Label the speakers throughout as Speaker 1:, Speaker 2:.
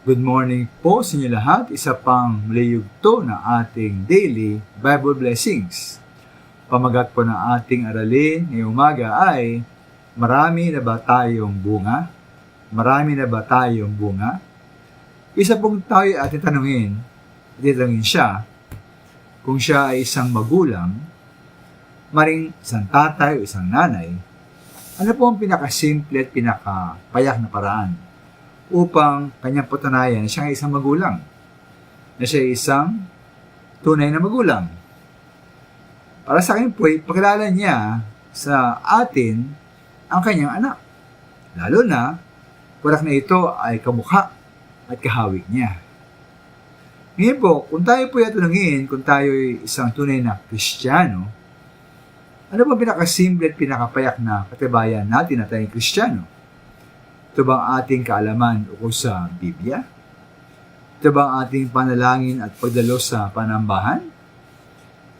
Speaker 1: Good morning po sa inyo lahat. Isa pang layugto na ating daily Bible blessings. Pamagat po ng ating aralin ngayong umaga ay marami na ba tayong bunga? Marami na ba tayong bunga? Isa pong tayo ating tanungin siya kung siya ay isang magulang, maring isang tatay o isang nanay, ano po ang pinakasimple at pinakapayak na paraan upang kanyang patunayan na siya ay isang magulang, na siya ay isang tunay na magulang. Para sa akin po, pakilala niya sa atin ang kanyang anak. Lalo na, parak na ito ay kamukha at kahawig niya. Ngayon po, kung tayo po yatunangin, kung tayo ay isang tunay na Kristiyano, ano ba pinakasimple at pinakapayak na katibayan natin na tayong Kristiyano? Ito ba ang ating kaalaman ukol sa Biblia? Ito ba ang ating panalangin at pagdalo sa panambahan?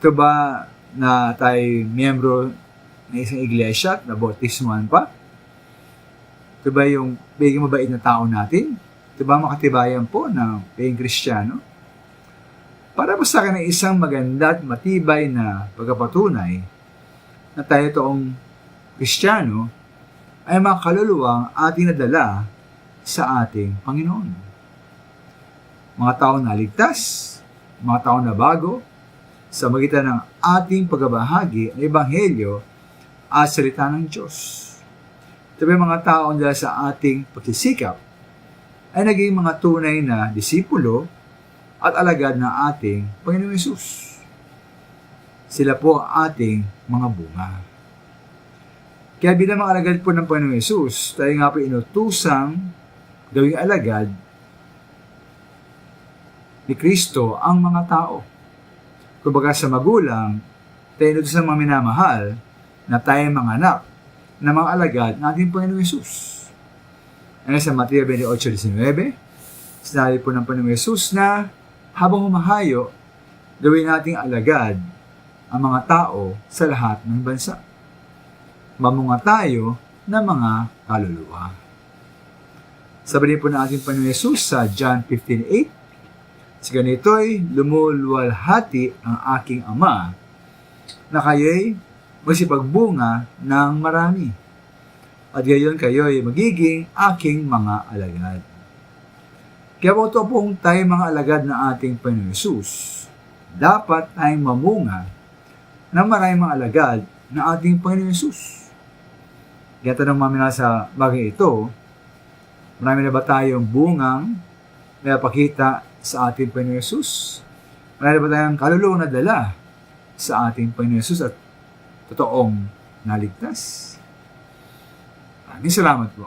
Speaker 1: Ito ba na tayo miyembro ng isang iglesia at nabautismuhan pa? Ito ba yung biging mabait na tao natin? Ito ba makatibayan po ng pagiging Kristiyano? Para ba sa akin ay isang maganda at matibay na pagkapatunay na tayo toong Kristiyano ay mga kaluluwang ating nadala sa ating Panginoon. Mga taong naligtas, mga taong nabago, sa magitan ng ating pagbabahagi ng Ebanghelyo at salita ng Diyos. Ito ba mga taong dahil sa ating pagsisikap ay naging mga tunay na disipulo at alagad ng ating Panginoong Hesus. Sila po ang ating mga bunga. Kaya bilang mga alagad po ng Panginoong Hesus, tayo nga po inutusang gawing alagad ni Kristo ang mga tao. Kumbaga sa magulang, tayo inutusang mga minamahal na tayo mga anak na mga alagad ng ating Panginoong Hesus. Ano sa Mateo 28:19, sinabi po ng Panginoong Hesus na habang humahayo, gawin nating alagad ang mga tao sa lahat ng bansa. Mamunga tayo ng mga kaluluwa. Sabi din po ng ating Panginoon Hesus sa John 15:8, sa ganito'y lumuluwalhati ang aking Ama na kayo'y magsipagbunga ng marami. At gayon kayo'y magiging aking mga alagad. Kaya po ito pong tayo mga alagad ng ating Panginoon Hesus, dapat tayong mamunga ng maraming mga alagad ng ating Panginoon Hesus. Kaya tanong namin sa bagay ito, marami na ba tayong bungang na pakita sa ating Panginoon Hesus? Marami na ba tayong kaluluwang na dala sa ating Panginoon Hesus at totoong naligtas? Maraming salamat po.